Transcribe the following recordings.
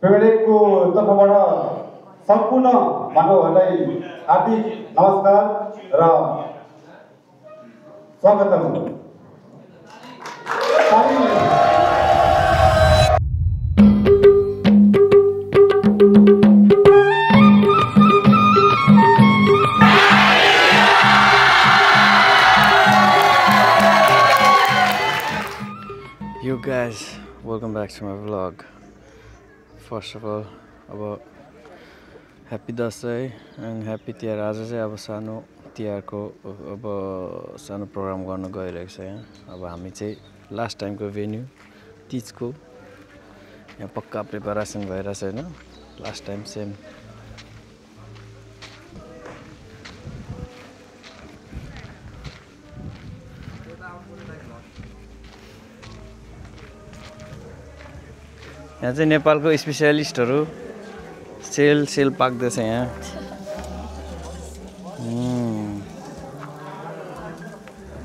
फेभरेटको तर्फबाट सम्पूर्ण मानवहरूलाई हार्दिक नमस्कार र स्वागतम। You guys, welcome back to my vlog. First of all, अब happy Dashain and happy Tihar. आज चाहिँ अब सानो तिहारको अब सानो प्रोग्राम गर्न गइरहेको छ यहाँ। अब हामी चाहिँ लास्ट टाइमको भेन्यू तीजको यहाँ पक्का प्रिपरेसन भइरहेछ हैन, लास्ट टाइम सेम। यहाँ चाहिँ नेपालको स्पेशलिस्टहरू सेल पाक्दैछ यहाँ।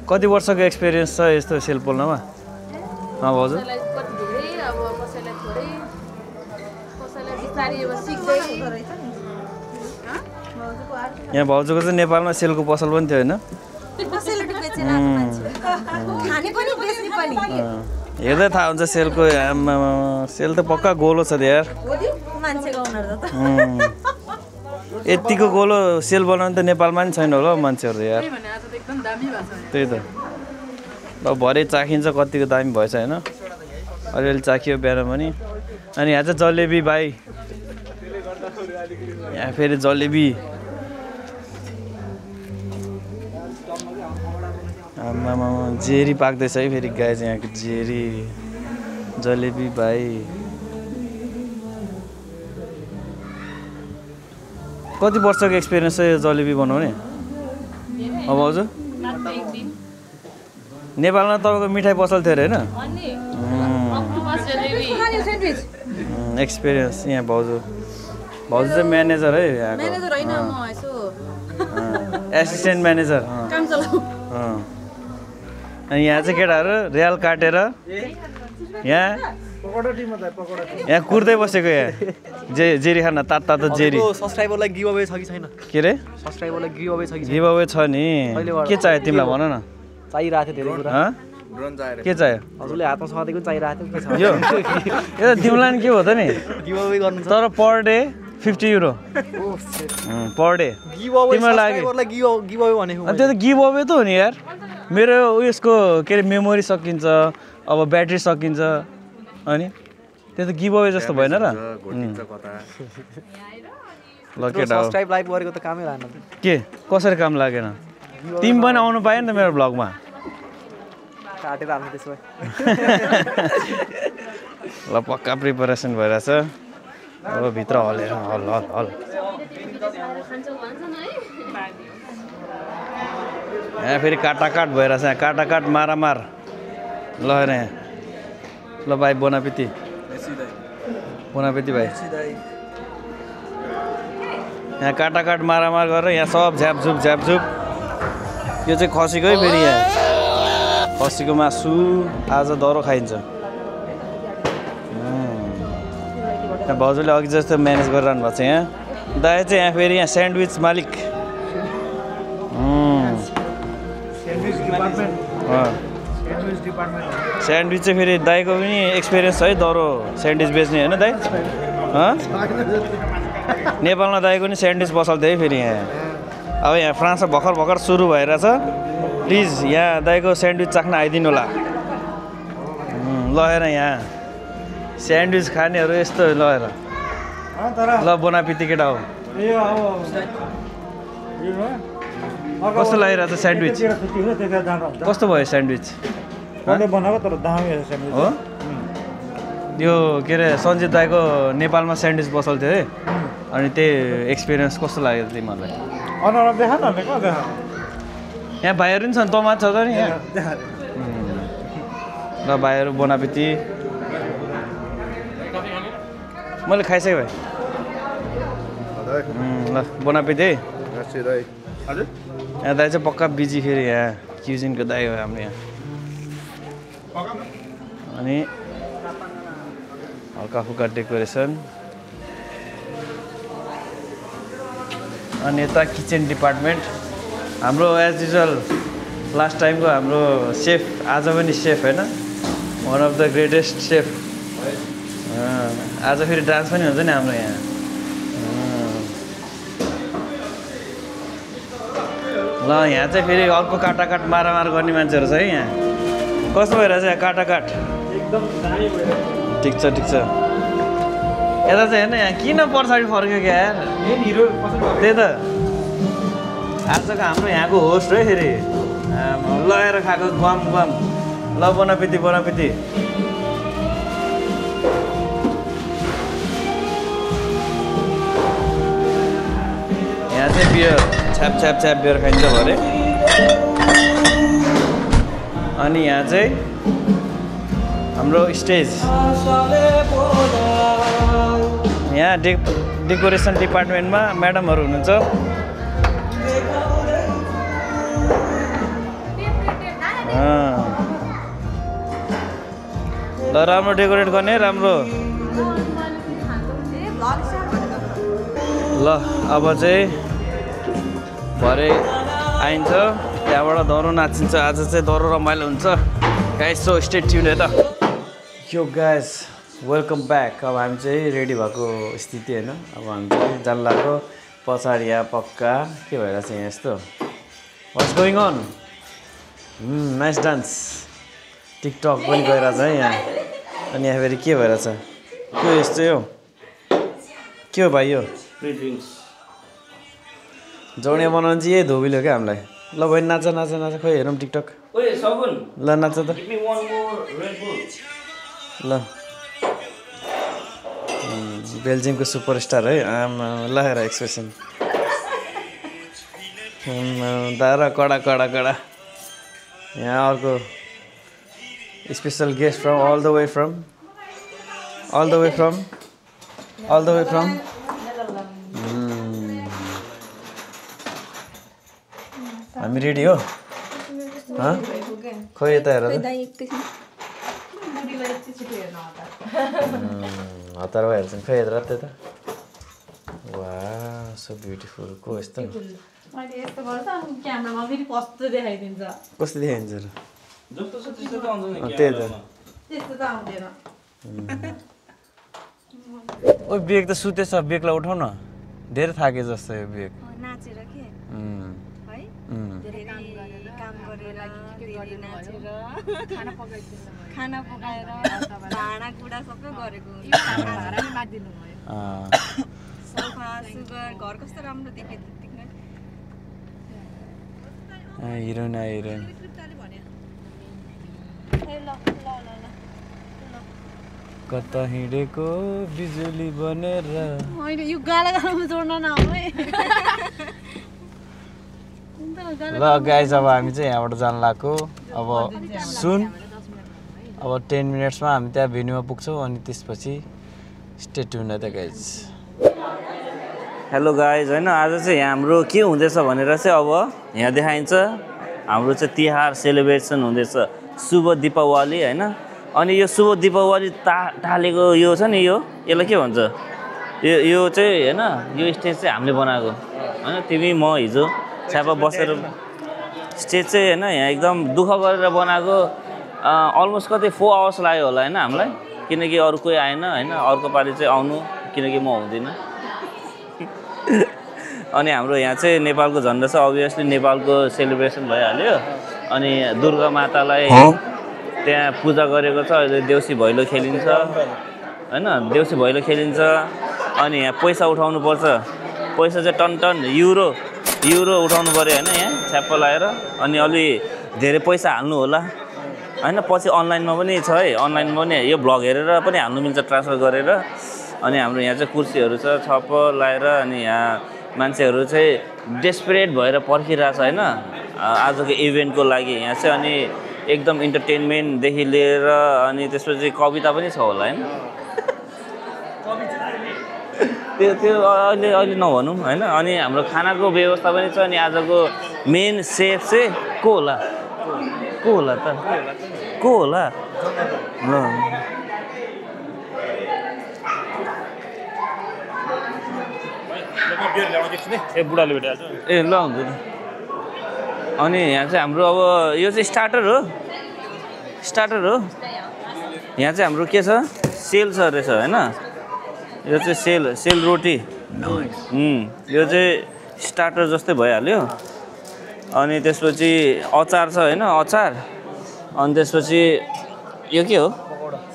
कति वर्षको एक्सपिरियन्स छ यस्तो सेल पोल्नमा? भाउजू यहाँ भाउजूको चाहिँ नेपालमा सेलको पसल पनि थियो हैन? हेर्दै थाहा हुन्छ सेलको। सेल त पक्का गोलो छ यार, यतिको गोलो सेल बनाउनु त नेपालमा नि छैन होला मान्छेहरू यार। त्यही त ल भरे चाखिन्छ कतिको दामी भएछ हैन। अलिअलि चाखियो बिहान पनि। अनि यहाँ चाहिँ जलेबी भाइ, यहाँ फेरि जलेबी। आमामा जेरी पाक्दैछ है फेरि गाइस, यहाँको जेरी जलेबी भाइ। कति वर्षको एक्सपिरियन्स छ यो जलेबी बनाउने? अब भाउजू नेपालमा तपाईँको मिठाई पसल थियो अरे हैन? एक्सपिरियन्स यहाँ भाउजू चाहिँ म्यानेजर है यहाँको, एसिस्टेन्ट म्यानेजर। अनि यहाँ चाहिँ केटाहरू रियाल काटेर यहाँ कुर्दै बसेको यहाँ जेरी खाना तातो जेरी। सब्सक्राइबरलाई गिभ अवे छ कि छैन? के रे सब्सक्राइबरलाई गिभ अवे छ कि छैन? गिभ अवे छ नि। के चाहियो तिमीलाई भन न? चाहिरहेको थियो धेरै कुरा। ड्रोन चाहियो। के चाहियो? हजुरले हातमा सधैँको चाहिरहेको थियो। के छ यो यो तिमीलाई नि के हो त नि? गिभ अवे गर्नु छ तर per day 50 euro per day. Give away सब्सक्राइबरलाई गिभ अवे भनेको त्यो त गिभ अवे त हो नि यार। मेरो उयसको के अरे मेमोरी सकिन्छ, अब ब्याट्री सकिन्छ, अनि त्यो त गिभ अवे जस्तो भएन र? ल केटा हो, सब्सक्राइब लाइक गरेको त कामै लागेन। के कसरी काम लागेन? तिमी पनि आउनु पाएन त मेरो ब्लगमा। काटेर हाल्नु त्यसो भए। ल पक्का प्रिपरेसन भइरहेछ। अब भित्र हलेर हल यहाँ फेरि काटाकाट भइरहेछ। यहाँ काटाकाट मारामार। ल हेर यहाँ। ल भाइ बोनापिती भाइ। यहाँ काटाकाट मारामार गरेर यहाँ सब झ्यापझुप। यो चाहिँ खसीको है फेरि, यहाँ खसीको मासु आज दह्रो खाइन्छ। भाउजूले अघि जस्तो म्यानेज गरिरहनु भएको छ यहाँ। दाइ चाहिँ यहाँ फेरि यहाँ स्यान्डविच मालिक। स्यान्डविच चाहिँ फेरि दाइको पनि एक्सपिरियन्स छ है, दह्रो स्यान्डविच बेच्ने होइन दाइ? नेपालमा दाइको नि स्यान्डविच पसल थियो है फेरि यहाँ। अब यहाँ फ्रान्समा भर्खर सुरु भइरहेछ। प्लिज यहाँ दाइको स्यान्डविच चाख्न आइदिनु होला। ल हेर यहाँ स्यान्डविच खानेहरू यस्तो। ल हेर ल बोनापिती केटा हो। कस्तो लागिरहेछ स्यान्डविच? कस्तो भयो स्यान्डविच? हो यो के अरे सञ्जित दाइको नेपालमा स्यान्डविच पसल थियो है, अनि त्यही एक्सपिरियन्स कस्तो लाग्यो तिमीहरूलाई? यहाँ भाइहरू नि छन्, तमा छ त नि यहाँ। ल भाइहरू बोनापिती। मैले खाइसकेँ भाइ। ल बोनापिती है। यहाँ दाइ चाहिँ पक्का बिजी फेरि यहाँ क्युजिनको दाइ हो हाम्रो यहाँ। अनि हल्का फुल्का डेकोरेसन अनि यता किचन डिपार्टमेन्ट हाम्रो एज युजल लास्ट टाइमको हाम्रो सेफ आज पनि सेफ होइन one of the greatest safe आज फेरि डान्स पनि हुन्छ नि हाम्रो यहाँ ल यहाँ चाहिँ फेरि अर्को काटाकाट मारामार गर्ने मान्छेहरू छ है यहाँ कस्तो भइरहेछ यहाँ काटाकाट एकदम दामी भइरहेको ठिक छ यता चाहिँ हेर्न यहाँ किन पछाडि फर्क्यो क्या यार मेन हिरो त्यही त आजको हाम्रो यहाँको होस्ट है फेरि लगाएर खाएको गम ल बनापिती यहाँ चाहिँ बियर छ्याप बियर खाइन्छ भरे अनि यहाँ चाहिँ हाम्रो स्टेज यहाँ डेकोरेसन डिपार्टमेन्टमा म्याडमहरू हुनुहुन्छ ल राम्रो डेकोरेट गर्ने राम्रो ल अब चाहिँ भरे आइन्छ त्यहाँबाट दह्रो नाचिन्छ आज चाहिँ दह्रो रमाइलो हुन्छ गाइस सो स्टे ट्युन्ड है त यो गाइस वेलकम ब्याक अब हामी चाहिँ रेडी भएको स्थिति होइन अब हामी चाहिँ जल्लाको पछाडि यहाँ पक्का के भइरहेछ यहाँ यस्तो what's going on nice dance TikTok पनि गइरहेछ है यहाँ अनि यहाँ फेरि के भइरहेछ के हो यस्तो यो के हो भाइ यो जौडिया बनाउनु चाहिँ यही धोबिलो क्या हामीलाई ल भाइ नाच खोइ हेरौँ टिकटक ल नाच त ल बेल्जियमको सुपरस्टार है आमा ल हेर एक्सप्रेसन दारा कडा यहाँ अर्को special guest from all the way from हामी रेडी हो खोइ यता हेर हतार हेर्छन् खोइ हेर त्यता वा सो ब्युटिफुल को यस्तो कस्तो देखाइदिन्छ र त्यही त ओ बेग त सुतेछ बेगलाई उठाउ न धेरै थाके जस्तो यो बेग नाचेर के है धेरै काम गरेर धेरै नाचेर खाना पकाएर भाँडा कुडा सबै गरेको सोफा सुगर घर कस्तो राम्रो देख्न हिरोइन कता हिँडेको बिजुली बनेर यो गाला जोड्न नआउने ल गाइज अब हामी चाहिँ यहाँबाट जान लाग्यो अब सुन अब 10 मिनट्समा हामी त्यहाँ भेन्यूमा पुग्छौँ अनि त्यसपछि स्टे ट्युन्ड है त गाइज हेलो गाइज होइन आज चाहिँ हाम्रो के हुँदैछ भनेर चाहिँ अब यहाँ देखाइन्छ हाम्रो चाहिँ तिहार सेलिब्रेसन हुँदैछ शुभ दीपावली होइन अनि यो शुभ दीपावली टालेको यो छ नि यसलाई के भन्छ यो चाहिँ होइन यो स्टेज चाहिँ हामीले बनाएको होइन तिमी म हिजो छ्यापा बसेर स्टेज चाहिँ होइन यहाँ एकदम दुःख गरेर बनाएको अलमोस्ट कतै 4 आवर्स लाग्यो होला होइन हामीलाई किनकि अरू कोही आएन होइन अर्को पालि चाहिँ आउनु किनकि म हुँदिनँ अनि हाम्रो यहाँ चाहिँ नेपालको झन्डा छ अभियसली नेपालको सेलिब्रेसन भइहाल्यो अनि दुर्गा मातालाई त्यहाँ पूजा गरेको छ अहिले देउसी भैलो खेलिन्छ होइन देउसी भैलो खेलिन्छ अनि यहाँ पैसा उठाउनु पर्छ पैसा चाहिँ टन युरो उठाउनु पऱ्यो होइन यहाँ छ्याप्प लगाएर अनि अलि धेरै पैसा हाल्नु होला होइन पछि अनलाइनमा पनि छ है अनलाइनमा पनि यो भ्लग हेरेर पनि हाल्नु मिल्छ ट्रान्सफर गरेर अनि हाम्रो यहाँ चाहिँ कुर्सीहरू छ छप्प लगाएर अनि यहाँ मान्छेहरू चाहिँ डेस्परेट भएर पर्खिरहेछ होइन आजको इभेन्टको लागि यहाँ चाहिँ अनि एकदम इन्टरटेनमेन्टदेखि लिएर अनि त्यसपछि कविता पनि छ होला होइन त्यो अहिले नभनौँ होइन अनि हाम्रो खानाको व्यवस्था पनि छ अनि आजको मेन सेफ चाहिँ को होला ल ए बुढाले भेटाएको ए ल हुन्छ नि अनि यहाँ चाहिँ हाम्रो अब यो चाहिँ स्टार्टर हो यहाँ चाहिँ हाम्रो के छ सेल छ रहेछ होइन यो चाहिँ सेल रोटी यो चाहिँ स्टार्टर जस्तै भइहाल्यो अनि त्यसपछि अचार छ होइन अचार अनि त्यसपछि यो के हो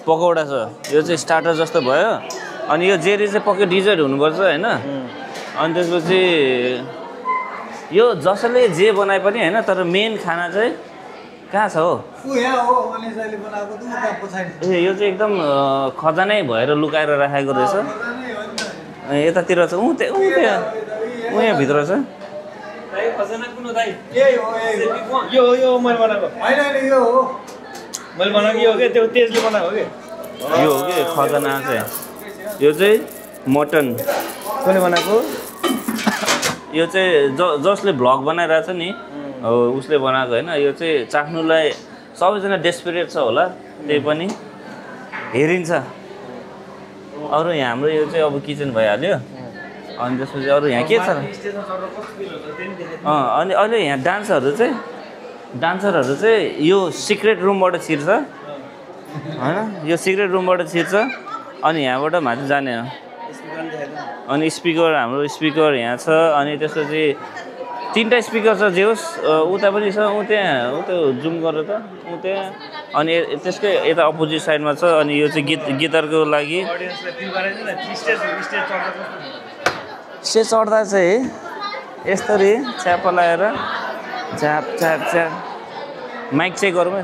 पकौडा छ यो चाहिँ स्टार्टर जस्तो भयो अनि यो जेरी चाहिँ पक्कै डिजर्ट हुनुपर्छ होइन अनि त्यसपछि यो जसले जे बनाए पनि होइन तर मेन खाना चाहिँ कहाँ छ हो ए यो चाहिँ एकदम खजानै भएर लुकाएर राखेको रहेछ यतातिर छ यहाँ भित्र छ यो मैले बनाएको मैले बनाएको यो हो कि त्यो तेजले बनाएको हो कि यो हो कि खजना चाहिँ यो चाहिँ मटन कसले बनाएको यो चाहिँ जसले भ्लग बनाइरहेछ नि हो उसले बनाएको होइन यो चाहिँ चाख्नुलाई सबैजना डेस्परेट छ होला त्यही पनि हेरिन्छ अरू यहाँ हाम्रो यो चाहिँ अब किचन भइहाल्यो अनि त्यसपछि अरू यहाँ के छ अनि अहिले यहाँ डान्सरहरू चाहिँ यो सिक्रेट रुमबाट छिर्छ होइन यो सिक्रेट रुमबाट छिर्छ अनि यहाँबाट माथि जाने हो अनि हाम्रो स्पिकर यहाँ छ अनि त्यसपछि 3टा स्पिकर छ जे होस् उता पनि छ त्यहाँ जुम गरेर त त्यहाँ अनि त्यसकै यता अपोजिट साइडमा छ अनि यो चाहिँ गिटारको लागि स्टेज चढ्दा चाहिँ यस्तरी च्याप लगाएर च्याप माइक चेक गरौँ है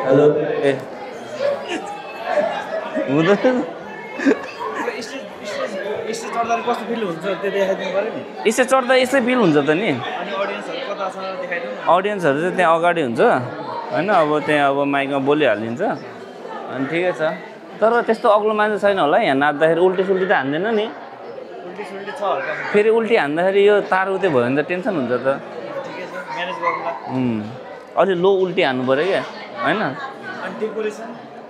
हेलो ए हुँदैन कस्तो फिल हुन्छ त्यो देखाइदिनु पर्यो नि स्टेज चढ्दा यस्तै फिल हुन्छ त नि अनि अडियन्सहरू कता छ देखाइदिनु अडियन्सहरू चाहिँ त्यहाँ अगाडि हुन्छ होइन अब त्यहाँ अब माइकमा बोलिहालिन्छ अनि ठिकै छ तर त्यस्तो अग्लो मान्छे छैन होला यहाँ नाच्दाखेरि उल्टी सुल्टी त हान्दैन नि फेरि उल्टी हान्दाखेरि यो तार उतै भयो भने त टेन्सन हुन्छ त अलि लो उल्टी हान्नु पऱ्यो क्या होइन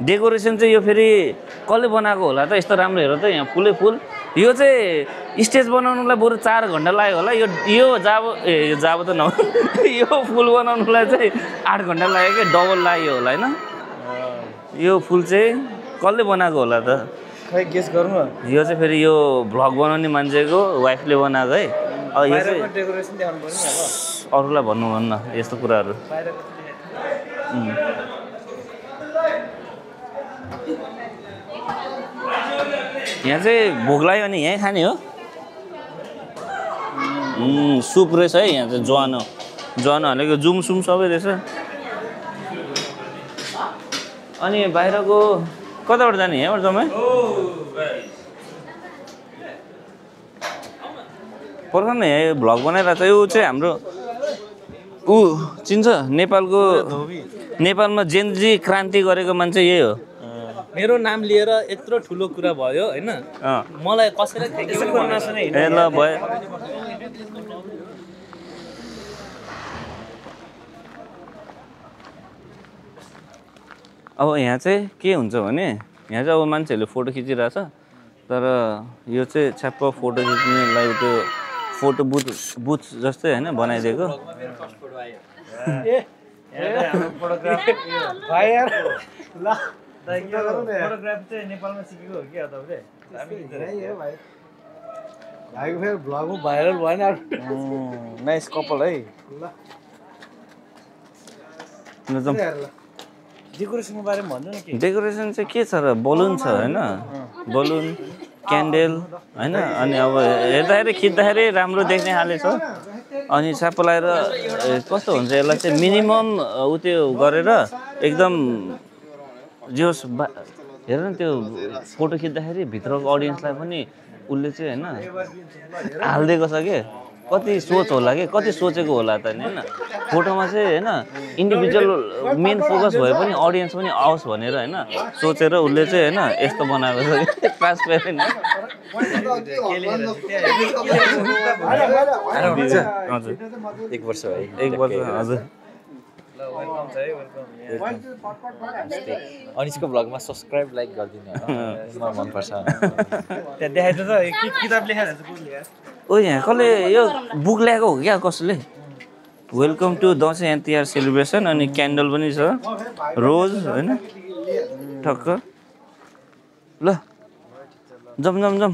डेकोरेसन चाहिँ यो फेरि कसले बनाएको होला त यस्तो राम्रो हेर त यहाँ फुलै फुल यो चाहिँ स्टेज बनाउनुलाई बरु 4 घन्टा लाग्यो होला यो जाबो त यो फुल बनाउनुलाई चाहिँ 8 घन्टा लाग्यो क्या डबल लाग्यो होला होइन यो फुल चाहिँ कसले बनाएको होला त खै गेस गर्नु यो चाहिँ फेरि यो भ्लग बनाउने मान्छेको वाइफले बनाएको है अब यो चाहिँ डेकोरेसन देखाउनु पर्यो नि अब अरूलाई भन्नु भन्न यस्तो कुराहरू यहाँ चाहिँ भोक लाग्यो भने यहीँ खाने हो सुप रहेछ है यहाँ चाहिँ ज्वानो हालेको जुमसुम सबै रहेछ अनि बाहिरको कताबाट जाने यहाँबाट जम्मै पर्खन न यहाँ भ्लग बनाइरहेको छ यो चाहिँ हाम्रो चिन्छ नेपालमा जेनजी क्रान्ति गरेको मान्छे यही हो मेरो नाम लिएर यत्रो ठुलो कुरा भयो होइन मलाई कसैले ल भयो अब यहाँ चाहिँ के हुन्छ भने यहाँ चाहिँ अब मान्छेहरूले फोटो खिचिरहेछ तर यो चाहिँ छ्याप्प फोटो खिच्नेलाई त्यो फोटो बुथ जस्तै होइन बनाइदिएको फोटोग्राफी चाहिँ नेपालमा सिकेको हो कि तपाईँले भाइको फेरि भ्लगमा भाइरल भएन नाइस कपाल है डेकोरेसनको बारेमा भन्नु न के डेकोरेसन चाहिँ के छ र बलुन छ होइन बलुन क्यान्डल होइन अनि अब हेर्दाखेरि खिच्दाखेरि राम्रो देख्ने खाले छ अनि छ्याप्प लगाएर कस्तो हुन्छ यसलाई चाहिँ मिनिमम त्यो गरेर एकदम जोस् हेर न त्यो फोटो खिच्दाखेरि भित्रको अडियन्सलाई पनि उसले चाहिँ होइन हालिदिएको छ कि कति सोच होला कि कति सोचेको होला त नि होइन फोटोमा चाहिँ होइन इन्डिभिजुअल मेन फोकस भए पनि अडियन्स पनि आओस् भनेर होइन सोचेर उसले चाहिँ होइन यस्तो बनाएको छ कि ट्रान्सपेरेन्ट एक वर्ष है हजुर वेलकम छ है वेलकम अनिसको भ्लगमा सब्सक्राइब लाइक गरिदिनु मलाई मनपर्छ त्यहाँ देखाइदिनु त किताब लेखेर छ कसले यार ओ यहाँ कसले यो बुक ल्याएको हो क्या कसले welcome to Dashain and Tihar celebration अनि क्यान्डल पनि छ रोज होइन ठक्क ल जम जम जम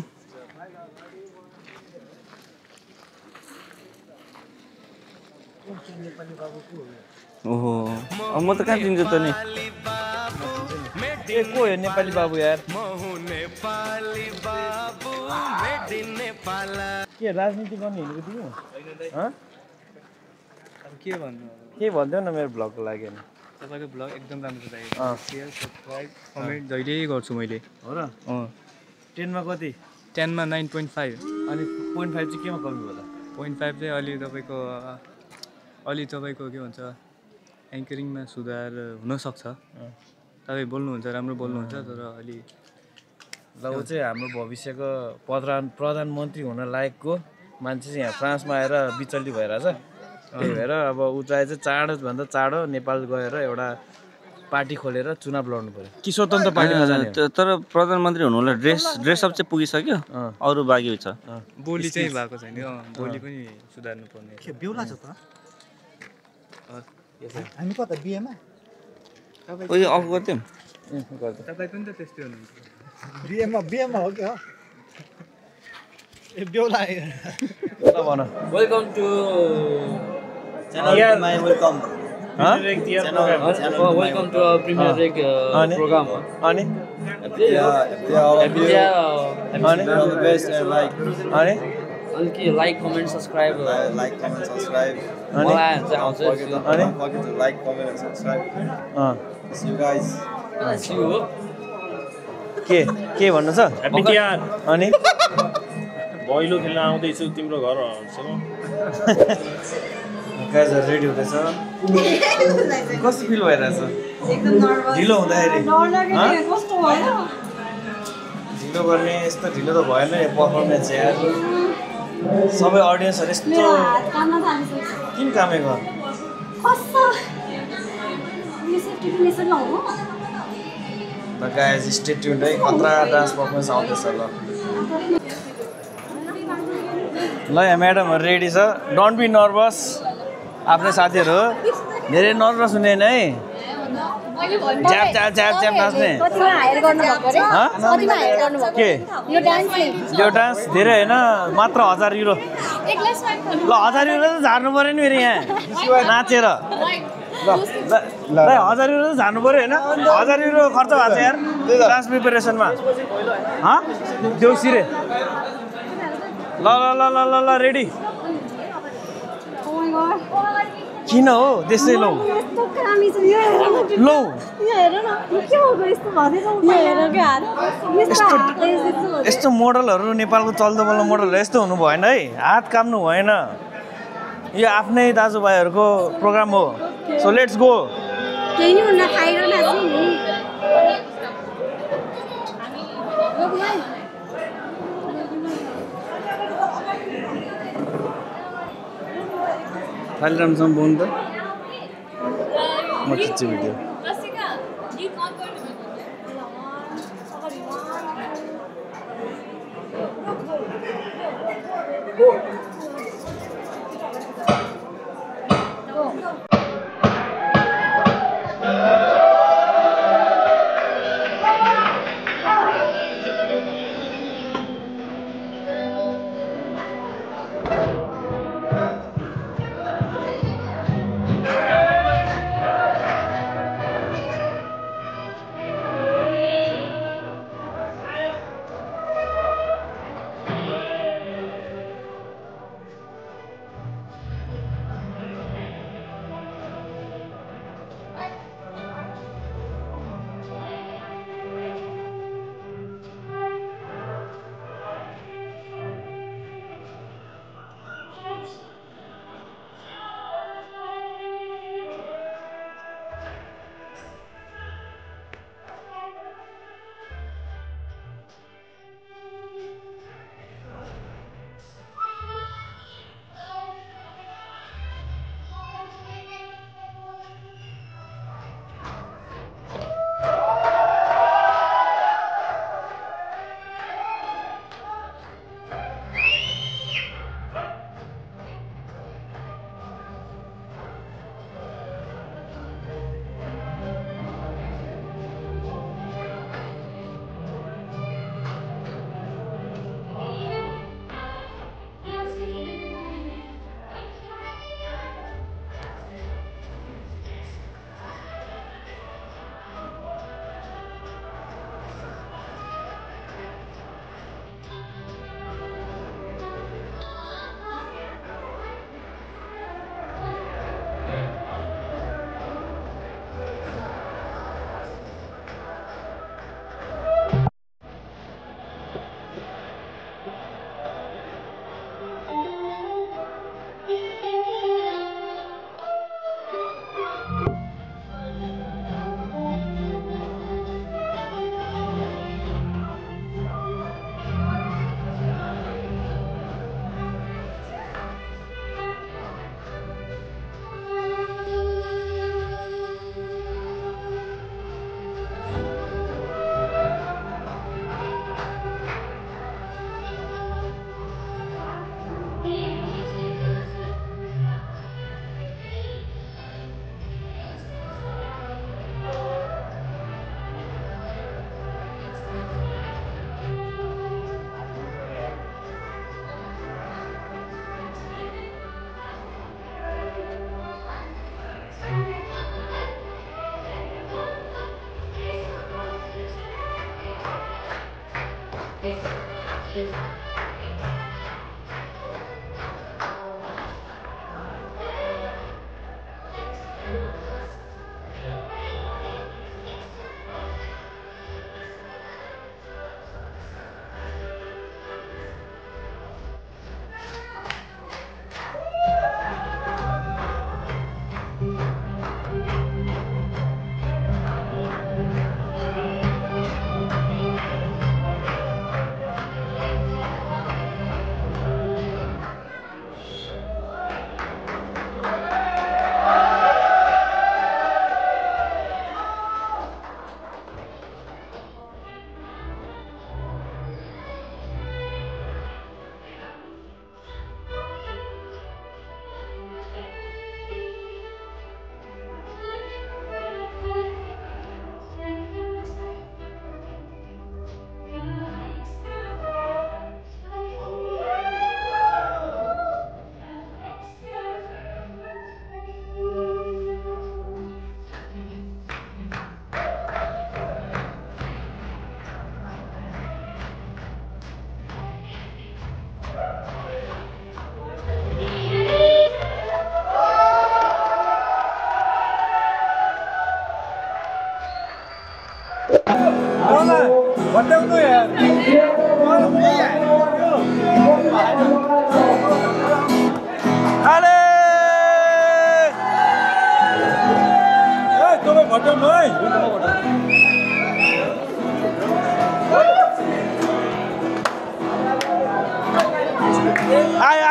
ओहो अब म त कहाँ चिन्छु त नि ए को हो नेपाली बाबु यार के राजनीति गर्ने हिँडेको तिमी के भन्नु के भन्दै न मेरो भ्लगको लागि नि तपाईँको ब्लग एकदम राम्रो चाहियो सेयर सब्सक्राइब कमेन्ट जहिले गर्छु मैले हो र 10 मा कति 10 मा 9.5 अनि 0.5 चाहिँ केमा कमी होला 0.5 चाहिँ अलि तपाईँको के भन्छ एङ्करिङमा सुधार हुनसक्छ तपाईँ बोल्नुहुन्छ राम्रो बोल्नुहुन्छ तर अलि ल ऊ चाहिँ हाम्रो भविष्यको प्रधानमन्त्री हुन लायकको मान्छे चाहिँ यहाँ फ्रान्समा आएर बिचल्ली भइरहेछ त्यही भएर अब ऊ चाहिँ चाँडोभन्दा चाँडो नेपाल गएर एउटा पार्टी खोलेर चुनाव लड्नु पर्यो कि स्वतन्त्र पार्टीमा जाने तर प्रधानमन्त्री हुनुलाई ड्रेसअप चाहिँ पुगिसक्यो अरू बाँकी छ बोली चाहिँ भएको छैन बोली पनि सुधार्नु पर्ने बेहुला छ त हामी कता बिहेमा उयो अफ गर्थ्यौँ तपाईँ पनि त त्यस्तै हुनुहुन्छ बिहेमा हो क्या ए बेहुला ल भन वेलकम टु यार welcome welcome to premier league programme अनि अनि अनि के लाइक कमेन्ट सब्सक्राइब मलाई आउँछ के भन्नु छ ह्यापी तिहार अनि भैलो खेल्न आउँदैछु तिम्रो घरसँग गाइजहरु रेडी हुँदैछ कस्तो फिल भइरहेछ एकदम नर्भस ढिलो हुँदाखेरि कस्तो भयो ढिलो गर्ने यस्तो ढिलो त भएन यो पर्फर्मेन्स यार सबै अडियन्सहरु यस्तो किन कामेको ल गाइज स्टे ट्युन्ड है खतरा डान्स पर्फर्मेन्स आउँदैछ ल यहाँ म्याडमहरु रेडी छ डोन्ट बी नर्भस आफ्नै साथीहरु धेरै नर्भस हुने है ज्याप ज्याप ज्याप ज्याप नाच्ने के यो डान्स धेरै होइन मात्र 1000 युरो ल 1000 युरो त झार्नु पर्यो नि मेरो यहाँ नाचेर ल 1000 युरो त झार्नु पर्यो होइन 1000 युरो खर्च भएको छ यार डान्स प्रिपरेसनमा देउसिरे ल ल ल ल ल रेडी किन हो त्यसै लौ लौ यस्तो मोडलहरू नेपालको चल्दो बल्दो मोडलहरू यस्तो हुनु भएन है हात काम्नु भएन यो आफ्नै दाजुभाइहरूको प्रोग्राम हो सो लेट्स गो खाली राम्रोसँग बोल्नु त म खिच्छु भिडियो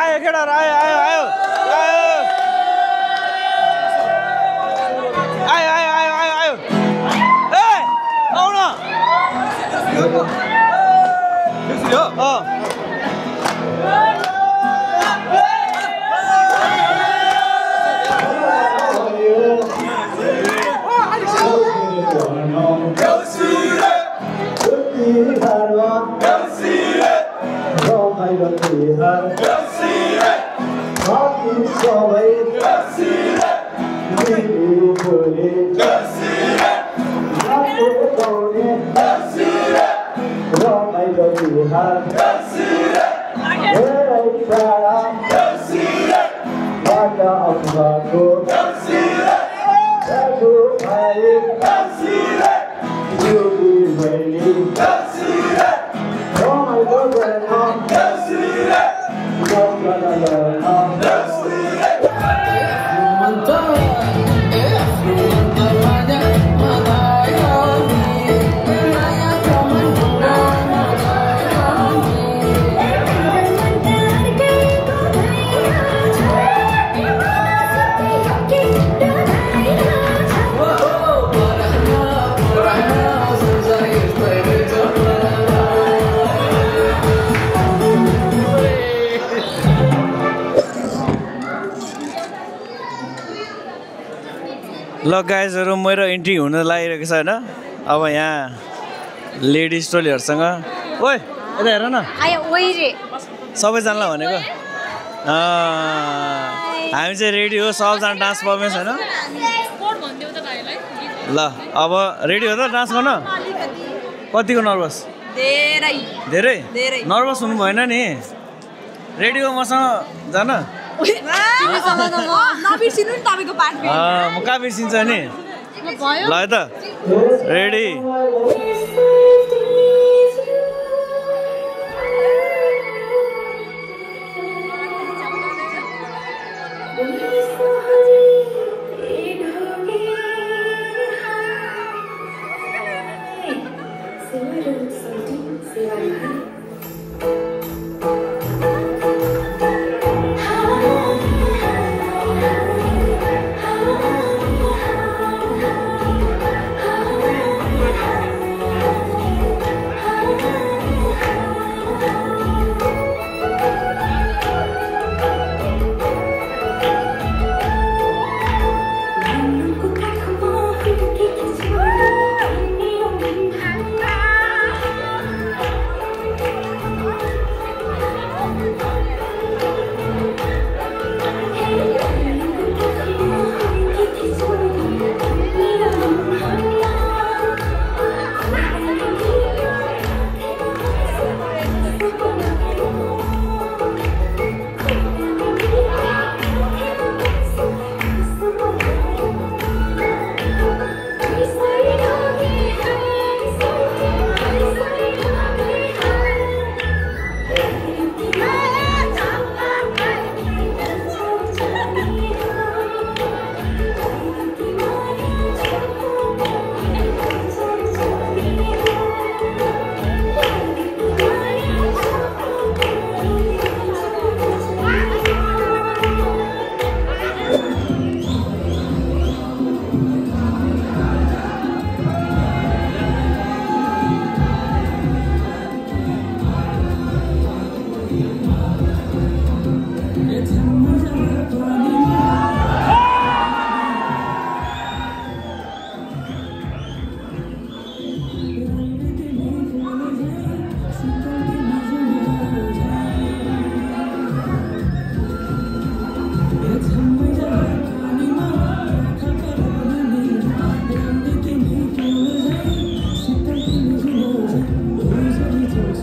आयो केटाहरु आयो आयो आयो आयो आयो आयो आयो आयो ए आउ न ल गाइजहरु मेरो इन्ट्री हुन लागिरहेको छ हैन अब यहाँ लेडिज टोलीहरुसँग ओइ यता हेर न आयो ओइ रे सबैजनालाई भनेको हामी चाहिँ रेडी हो सबजना डान्स पर्फर्मेन्स हैन ल अब रेडी हो त डान्स गर्न कतिको नर्भस धेरै धेरै धेरै नर्भस हुनु भएन नि रेडी हो मसँग जान नबिर्सिनु नि तपाईको पार्ट म कहाँ बिर्सिन्छ नि ल है त रेडी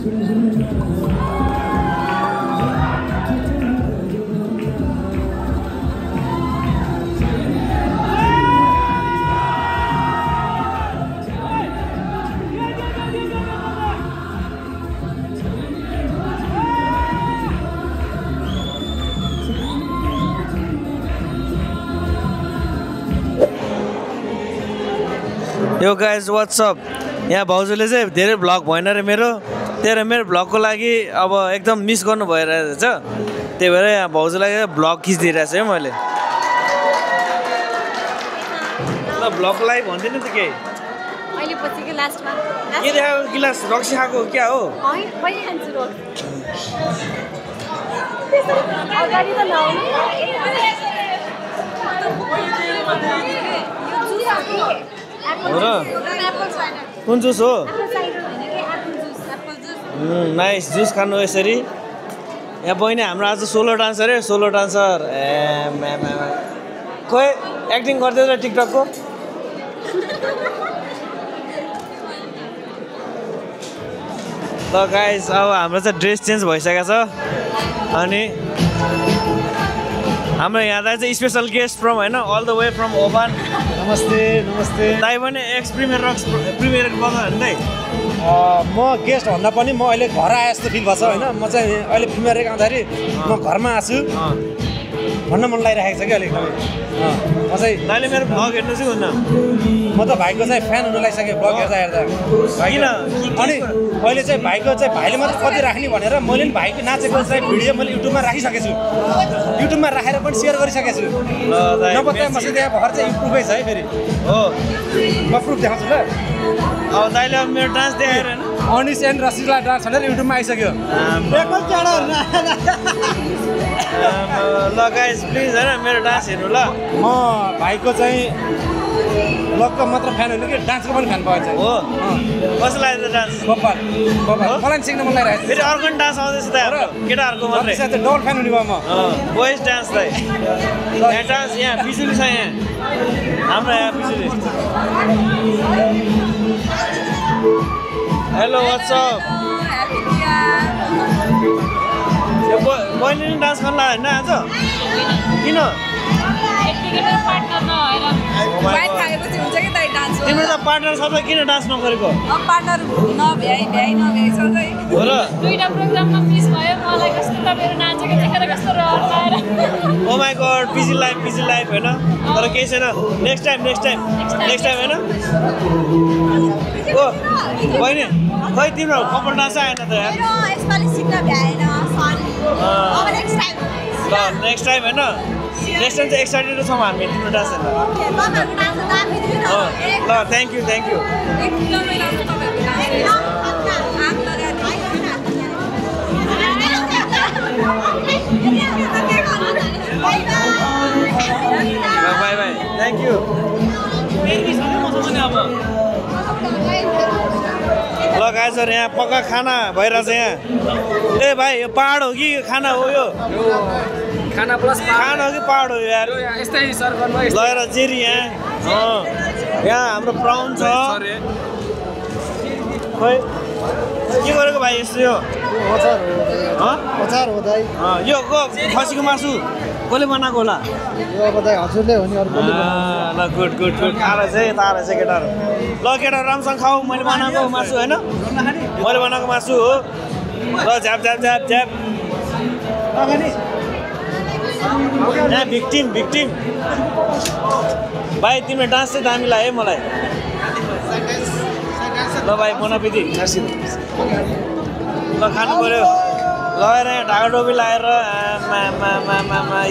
यो गाइज वाट्सअप यहाँ भाउजूले चाहिँ धेरै भ्लग भएन रे मेरो त्यही मेरो भ्लगको लागि अब एकदम मिस गर्नु भइरहेछ त्यही भएर यहाँ भाउजूलाई भ्लग खिचिदिइरहेको छु है मैले ल भ्लगको लागि भन्दिनँ त केही अहिले पछि के लास्टमा के देखाएको गिलास रक्सी खाएको क्या हो हैन पहिले खान्छु रोज अगाडि त लाउने हो र कुन जुस हो नाइस जुस खानु यसरी यहाँ बहिनी हाम्रो आज सोलो डान्सर है सोलो डान्सर ए खोइ एक्टिङ गर्दै र टिकटकको ल गाइस अब हाम्रो चाहिँ ड्रेस चेन्ज भइसकेको छ अनि हाम्रो यहाँ दाइ चाहिँ स्पेसल गेस्ट फ्रम होइन अल द वे फ्रम ओभान नमस्ते नमस्ते दाइ पनि एक्स प्रिमियर रक्स प्रिमियर बगान दाइ म गेस्ट भन्दा पनि म अहिले घर आए जस्तो फिल भएको छ होइन म चाहिँ अहिले प्रिमियर रेक आउँदाखेरि म घरमा आछु भन्न मन लागिरहेको छ कि अलिक एकदमै म चाहिँ दाइले मेरो भ्लग हेर्नु चाहिँ हुन्न म त भाइको चाहिँ फ्यान हुन लागिसकेँ ब्लग हेर्दा किन अनि अहिले चाहिँ भाइको चाहिँ भाइले मात्रै कति राख्ने भनेर मैले पनि भाइको नाचेको चाहिँ भिडियो मैले युट्युबमा राखिसकेको छु युट्युबमा राखेर पनि सेयर गरिसकेको छु नपत्ता मसित यहाँ भर्खर चाहिँ प्रुफै छ है फेरि हो म प्रुफ देखाउँछु ल अब दाइले अब मेरो डान्स देखाएर अनिस एन्ड रसिला डान्स भनेर युट्युबमा आइसक्यो ल गाइस प्लिज होइन मेरो डान्स हेर्नु ल म भाइको चाहिँ ब्लगको मात्र फ्यान होइन कि डान्सको पनि फ्यान भयो हो कस्तो लाग्यो त डान्स बब्बाल मलाई पनि सिक्न मन लागिरहेको फेरि अर्को पनि डान्स आउँदैछ त हाम्रो केटाहरूको मात्रै डबल फ्यान हुने भयो म बोइज डान्स दाइ यहाँ डान्स यहाँ बिजुली छ यहाँ हाम्रो यहाँ बिजुली हेलो वाट्सअप बहिनीले डान्स गर्न लाग्यो होइन आज किन तिम्रो त पार्टनर छ त किन डान्स नगरेको हो र दुईटा प्रोग्राममा मिस भयो मलाई कस्तो त मेरो नाचेको देखेर कस्तो रहर आएर ओ माई गॉड बिजी लाइफ होइन तर केही छैन नेक्स्ट टाइम होइन ओ बहिनी खै तिम्रो कपाल डान्स आएन त यार ल नेक्स्ट टाइम होइन नेक्स्ट टाइम चाहिँ एक्साइटेड छौँ हामी तिम्रो डान्स हेर्न ल thank you by by thank you ल गाइजहरु यहाँ पक्का खाना भइरहेछ यहाँ ए भाइ यो पहाड हो कि खाना हो यो खाना प्लस खाना हो कि पहाड हो यार यस्तै सर्भ गर्नु लगेर जेरी यहाँ यहाँ हाम्रो प्राउन छ खोइ के गरेको भाइ यस्तो यो अचार हो दाइ यो खसीको मासु कसले बनाएको होला यो अब दाइ हजुरले हो नि अरु ल गुड खाएर चाहिँ तारा चाहिँ केटाहरू ल केटाहरू राम्रोसँग खाऊ मैले बनाएको मासु होइन मैले बनाएको मासु हो ल झ्याप यहाँ भिक्टिम भाइ तिम्रो डान्स चाहिँ दामी लाग्यो है मलाई ल भाइ बोनापिदी ल खानु पऱ्यो लगाएर यहाँ ढाका टोपी लगाएर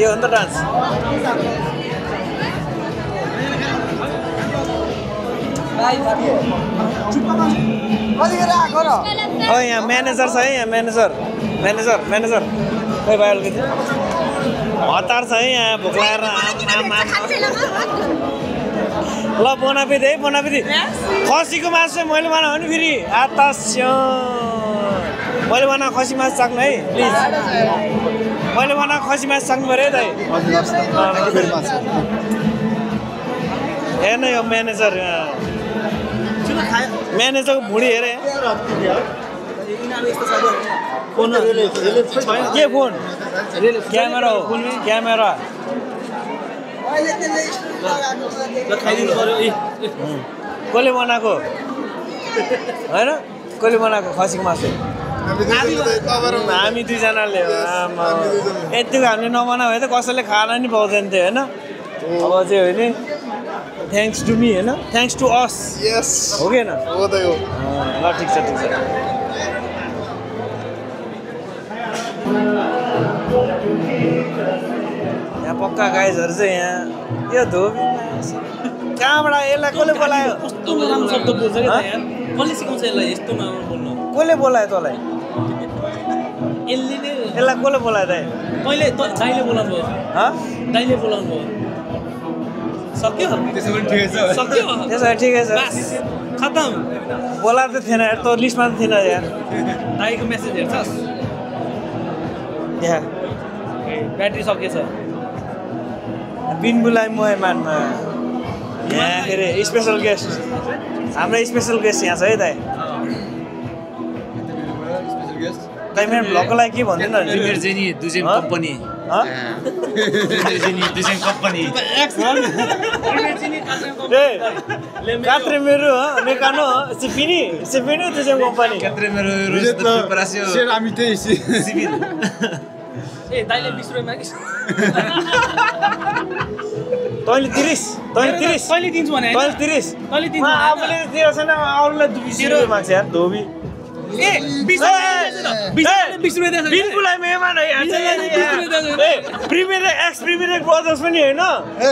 यो हो नि त डान्स यहाँ म्यानेजर छ है यहाँ म्यानेजर खै भाइ अलिकति हतार छ है यहाँ भोक लगाएर ल बोनापिदी खसीको मासु चाहिँ मैले बनाएको नि फेरि मैले बनाएको खसी मासु चाख्नु है प्लिज मैले बनाएको खसी मासु चाख्नु पऱ्यो है दाइ हेर्न यो म्यानेजरको भुँडी हेरे के फोन क्यामेरा हो क्यामेरा कसले बनाएको होइन कसले बनाएको खसीको मासु हामी दुईजनाले यतिको हामीले नबना भए त कसैले खान नि पाउँदैन थियो होइन अब चाहिँ होइन थ्याङ्क्स टु मी होइन थ्याङ्क्स टु अस हो कि होइन ल ठिक छ यहाँ पक्का गाइजहरू चाहिँ यहाँ यो धोबी कहाँबाट यसलाई कसले बोलायो कस्तो राम्रो शब्द बोल्छ क्या यार कसले सिकाउँछ यसलाई यस्तो नराम्रो बोल्नु कसले बोलायो तँलाई यसले नै यसलाई कसले बोलायो दाइ तैँले दाइले बोलाउनु भयो दाइले बोलाउनु भयो सक्यो त्यसो भने ठिकै छ सक्यो त्यसो भए ठिकै छ बस खतम बोलाएको त थिएन यार तँ लिस्टमा त थिएन यार दाइको मेसेज हेर्छस् यहाँ ब्याट्री सकिएछ बिन बुलाइ मेहमानमा यहाँ के अरे स्पेसल गेस्ट हाम्रो स्पेसल गेस्ट यहाँ छ है दाइ दाइ मेरो भ्लगको लागि के भन्दैन कम्पनी कात्रे मेरो मेकानो सिपिनी दुजेम कम्पनी ए दाइले 20 रुपैयाँ मागिस् तैँले 30 तैँले दिन्छु भने तैँले 30 तैँले दिन्छु आफूले दिएको छैन अरूलाई 20 रुपैयाँ माग्छ यार धोबी ए 20 रुपैयाँ बिन बुलाइ मेहमान है प्रिमियर एक्स प्रिमियर ब्रदर्स पनि होइन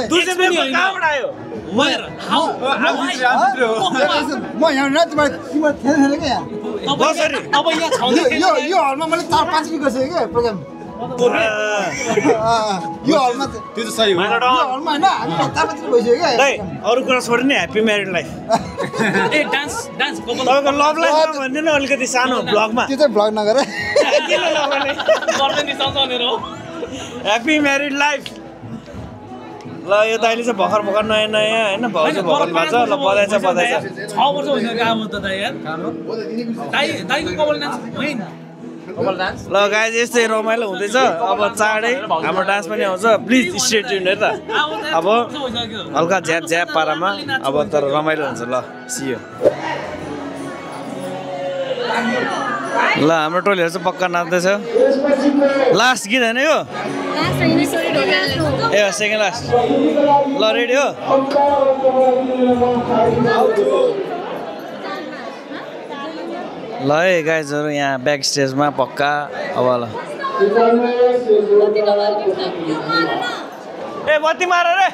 दुई पनि कहाँबाट आयो म यहाँ तिम्रो थिएन क्या कसरी अब यहाँ छाउँदै यो हलमा मैले 4-5 दिन गरिसकेँ क्या प्रोग्राम यो हलमा त्यो त सही हो यो हलमा होइन हामी हप्तापछि भइसक्यो क्या दाइ अरू कुरा छोड्ने happy married life a dance तपाईँको लभ लाइफ भन्दैन अलिकति सानो भ्लगमा त्यो चाहिँ भ्लग नगर ह्याप्पी म्यारिड लाइफ ल यो दाइले चाहिँ भर्खर नयाँ होइन भाउजू भर्खर भएको छ ल बधाई छ 6 वर्ष भइसक्यो अब त दाइ यार दाइको कपाल डान्स होइन ल गाइज यस्तै रमाइलो हुँदैछ अब चाँडै हाम्रो डान्स पनि आउँछ प्लिज स्टे ट्युन है त अब हल्का झ्याप पारामा अब तर रमाइलो हुन्छ ल सियो ल हाम्रो टोलीहरू चाहिँ पक्का नाच्दैछ लास्ट गीत होइन यो ए सेकेन्ड लास्ट ल रेडी हो ल है गाइजहरू यहाँ ब्याक स्टेजमा पक्का अब ल ए बत्ती मार रे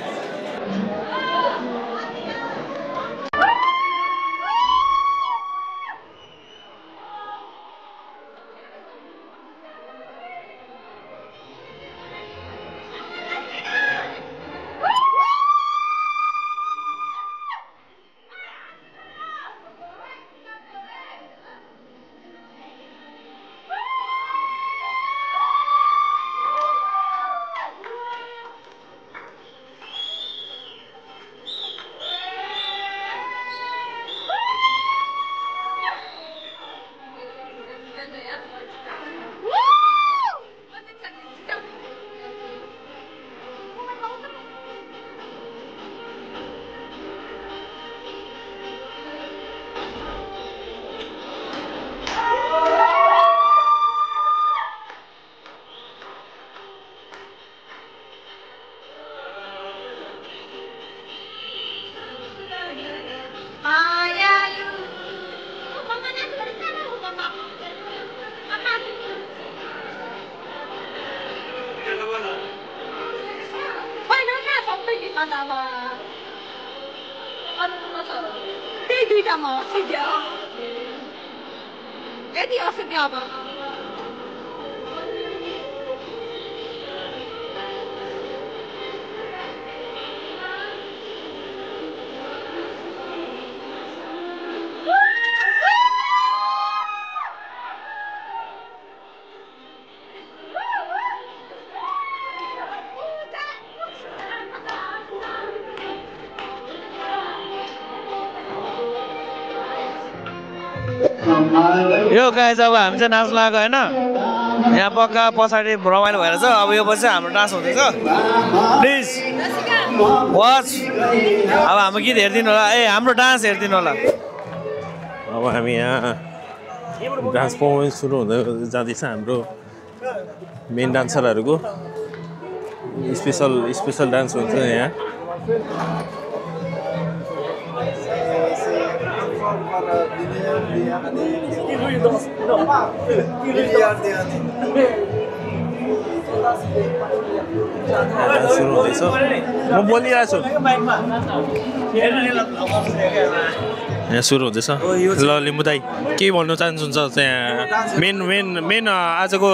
यो गाइज अब हामी चाहिँ नाच्न लाग्यो होइन यहाँ पक्का पछाडि रमाइलो भएर छ अब यो पछि हाम्रो डान्स हुँदैछ प्लिज वाच अब हाम्रो गीत हेरिदिनु होला हाम्रो डान्स हेरिदिनु होला अब हामी यहाँ डान्स पर्फर्मेन्स सुरु हुँदै जाँदैछ हाम्रो मेन डान्सरहरूको स्पेसल डान्स हुन्छ यहाँ सुरु हुँदैछ म बोलिरहेको छु यहाँ सुरु हुँदैछ ल लिम्बू दाइ के भन्नु चाहनुहुन्छ त्यहाँ मेन आजको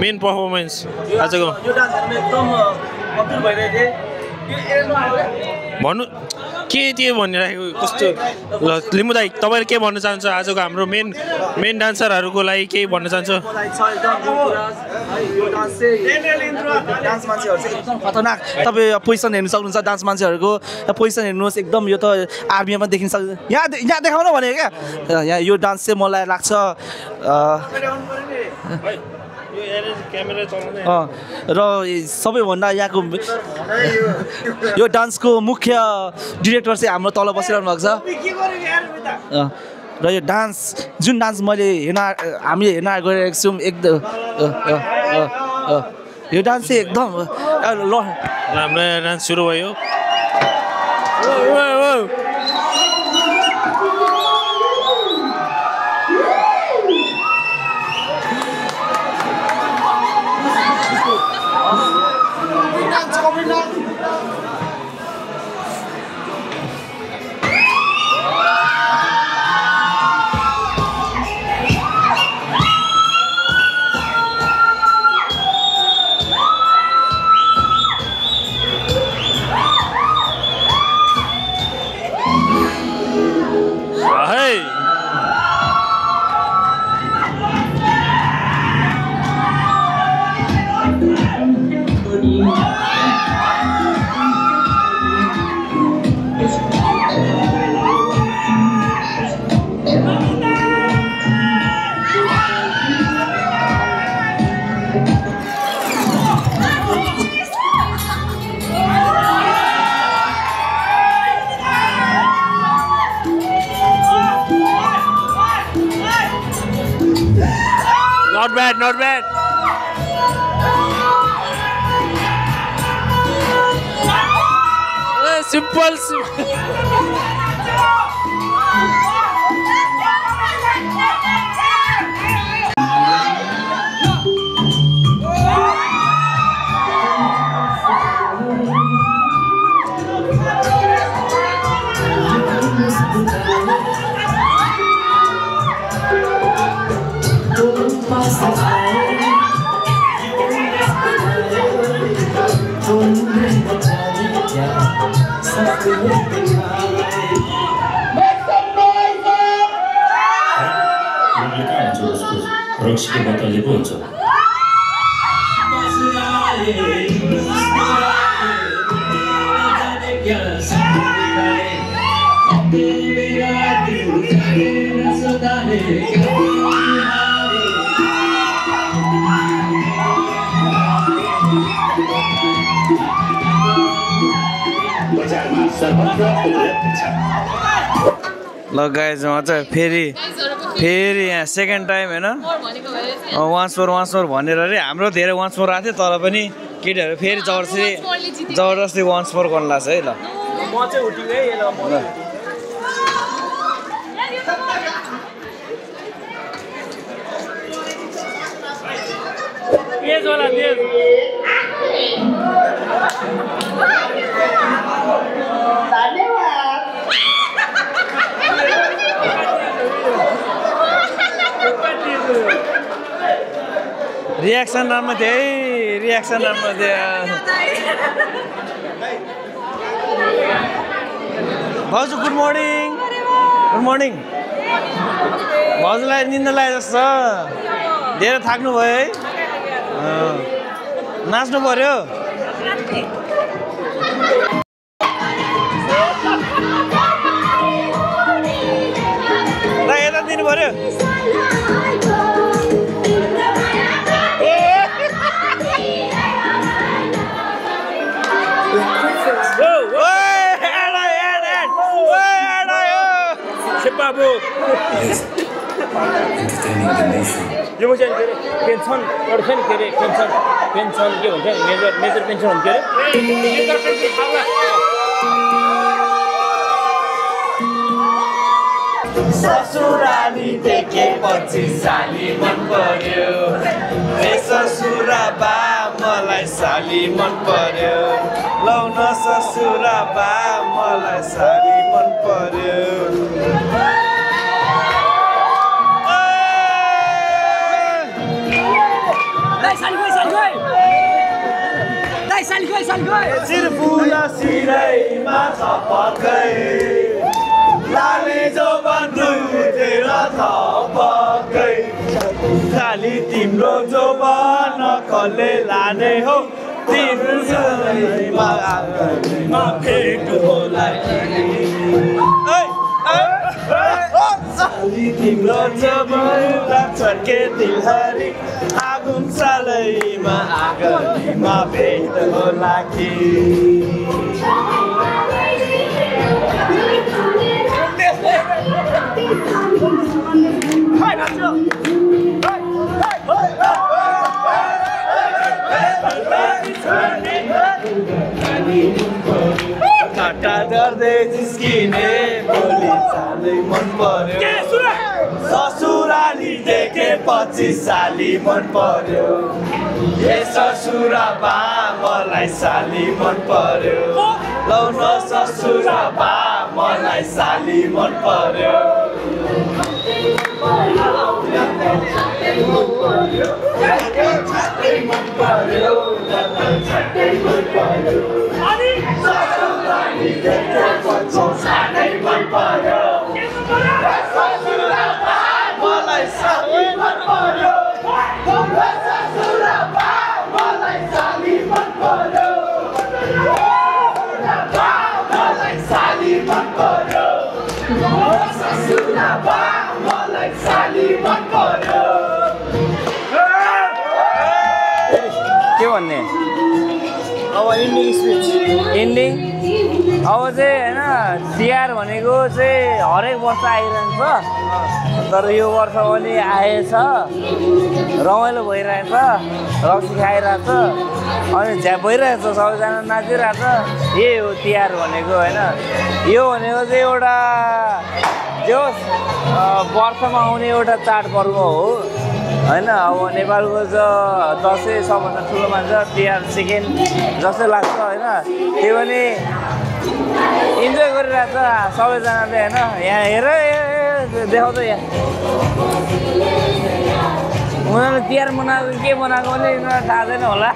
मेन पर्फर्मेन्स आजको भन्नु के त्यो भनिरहेको कस्तो ल लिम्बू दाइ तपाईँले के भन्न चाहन्छ आजको हाम्रो मेन डान्सरहरूको लागि के भन्न चाहन्छ डान्स मान्छेहरू चाहिँ एकदम खतरनाक तपाईँ पोजिसन हेर्नु सक्नुहुन्छ डान्स मान्छेहरूको पोजिसन हेर्नुहोस् एकदम यो त आर्मीमा देखिन सक्छ यहाँ देखाउनु भनेको क्या यहाँ यो डान्स चाहिँ मलाई लाग्छ र सबैभन्दा यहाँको यो डान्सको मुख्य डिरेक्टर चाहिँ हाम्रो तल बसिरहनु भएको छ र यो डान्स जुन डान्स हामीले हेर्न गइरहेको छौँ एकदम यो डान्स चाहिँ एकदम हाम्रो डान्स सुरु भयो Not bad. Simple. रक्सीको बोतलले पो हुन्छ ल गाइज म चाहिँ फेरि यहाँ सेकेन्ड टाइम होइन वान्स फोर भनेर अरे हाम्रो धेरै वान्स फोर आएको थियो तर पनि केटीहरू फेरि जबरजस्ती वान्स फोर गर्नु लाग्छ है ल रियाक्सन राम्रो थियो है रियाक्सन राम्रो थियो भाउजू गुड मर्निङ भाउजूलाई निन्दा लागे जस्तो धेरै थाक्नु भयो है नाच्नु पर्यो ल यता दिनु पर्यो यो चाहिँ के अरे पेन्सन एउटा छ नि के अरे पेन्सन के भन्छ नि मेजर पेन्सन हुन्छ अरे ससुराली देखेपछि साली मन पर्यो ए ससुरा बा मलाई साली मन पर्यो लौ न ससुरा बा मलाई साली मन पर्यो सिरफुला सिरैमा थपकै लाले जोबन रुटेर थपकै खाली तिम्रो जोबन कसले लाने हो तिम्रो भेट होला तिम्रो जोबन छर्के दिलहरी आगुन सालैमा आगनीमा भेट होला कि काटा डर्दै जिस्किने बोली चालै मन पर्यो ससुराली देखेपछि साली मन पर्यो ए ससुरा बा मलाई साली मन पर्यो लौ न ससुरा बा मलाई साली मन पर्यो ससुराली देखेपछि साली मन पर्यो ससुरा बा मलाई साली मन पर्यो ससुरा बा मलाई साली मन पर्यो मलाई साली मन पर्यो ससुरा बा मलाई साली मन पर्यो के भन्ने अब इन्डिङ स्पिच इन्डिङ अब चाहिँ होइन तिहार भनेको चाहिँ हरेक वर्ष आइरहन्छ तर यो वर्ष पनि आएछ रमाइलो भइरहेछ रक्सी खाइरहेछ अनि झ्याप भइरहेछ सबैजना नाचिरहेछ यही हो तिहार भनेको होइन यो भनेको चाहिँ एउटा जो वर्षमा आउने एउटा चाडपर्व हो होइन अब नेपालको दसैँ सबभन्दा ठुलो मान्छ तिहार सेकेन्ड जस्तै लाग्छ होइन त्यो पनि इन्जोय गरिरहेछ सबैजनाले होइन यहाँ हेर देखाउँछ यहाँ उनीहरूले तिहार मनाएको के बनाएको भने यिनीहरूलाई थाहा छैन होला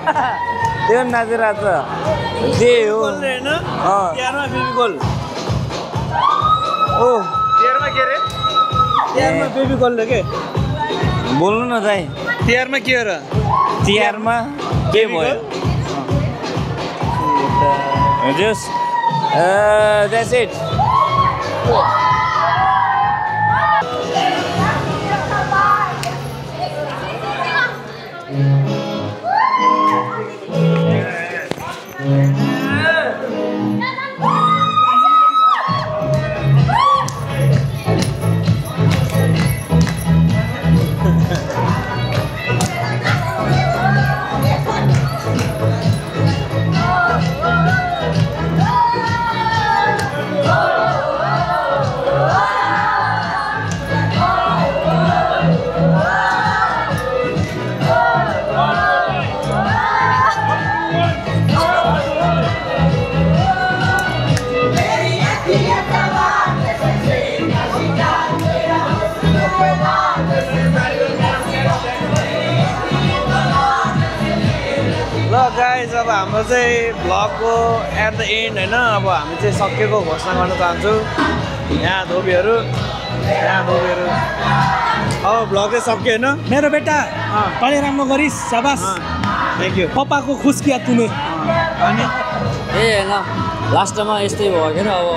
त्यो पनि नाचिरहेछ त्यही हो तिहारमा बेबी ओ तिहारमा के अरे तिहारमा बेबी गोल्ड के बोल्नु न दाइ तिहारमा के हो र तिहारमा के भयो जस्ट द्याट्स इट गाइज अब हाम्रो चाहिँ भ्लगको एट द एन्ड होइन अब हामी चाहिँ सकेको घोषणा गर्न चाहन्छौँ यहाँ धोबीहरू अब भ्लग चाहिँ सक्यो होइन मेरो बेटा तैँले राम्रो गरिस् शाबास थ्याङ्क यू पप्पाको खुस किया तुमे अनि होइन लास्टमा यस्तै भयो के अब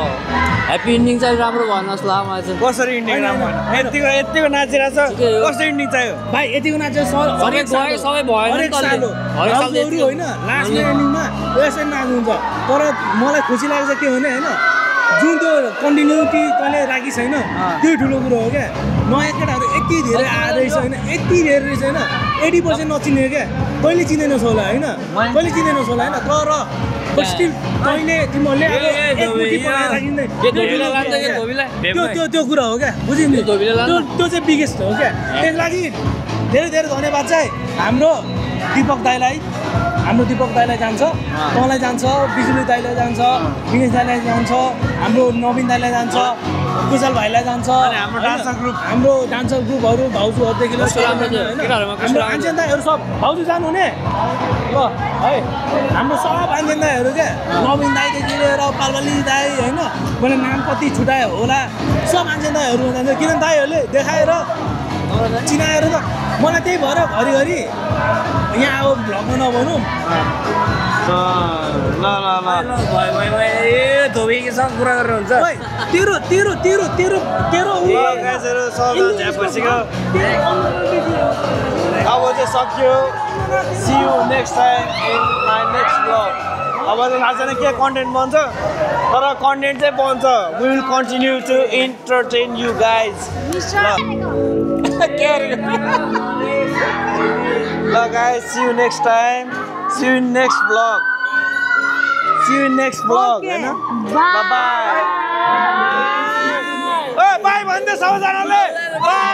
ह्याप्पी इन्डिङ चाहिँ राम्रो भएन जस्तो लाग्यो मलाई चाहिँ कसरी इन्डिङ राम्रो भएन यतिको नाचिरहेछ कसरी इन्डिङ चाहियो भाइ यतिको नाचेर सबै भएन हरेक साल होइन लास्टमा एन्डिङमा यसरी नाच्नुहुन्छ तर मलाई खुसी लाग्छ के भने होइन जुन त्यो कन्टिन्युटी तैँले राखी छैन त्यो ठुलो कुरो हो क्या नयाँ केटाहरू यति धेरै आएछ होइन यति धेरै रहेछ होइन 80% नचिने क्या तैँले चिन्दैनस् होला होइन तैँले चिन्दैनस् होला होइन तर स्टिल तैँले तिमीहरूले त्यो कुरा हो क्या बुझ्यौ नि त्यो चाहिँ बिगेस्ट हो क्या त्यस लागि धेरै धेरै धन्यवाद चाहिँ हाम्रो दिपक दाईलाई जान्छ तँलाई जान्छ बिजुली दाईलाई जान्छ दिनेश दाईलाई जान्छ हाम्रो नवीन दाईलाई जान्छ कुशल भाइलाई जान्छ हाम्रो डान्सर ग्रुपहरू भाउजूहरूदेखि हाम्रो आन्जेन दाईहरू सब भाउजू जानुहुने ल है हाम्रो सब आन्जेन दाईहरू क्या नवीन दाईदेखि लिएर पालवाली दाई होइन मैले नाम कति छुट्यायो होला सब आन्जेन दाईहरू जान्छ किनभने दाईहरूले देखाएर चिनाएर त मलाई त्यही भएर घरिघरि यहाँ अब भ्लगमा नभनौँ धोबीसँग कुरा गरेर हुन्छ अब चाहिँ सक्यो see you next time in my next vlog अब चाहिँ थाहा छैन के कन्टेन्ट बन्छ तर कन्टेन्ट चाहिँ बन्छ we will continue to entertain you guys guys, see you next time. See you in next vlog. See you in next vlog. Okay. Bye bye. Bye bye. Bye.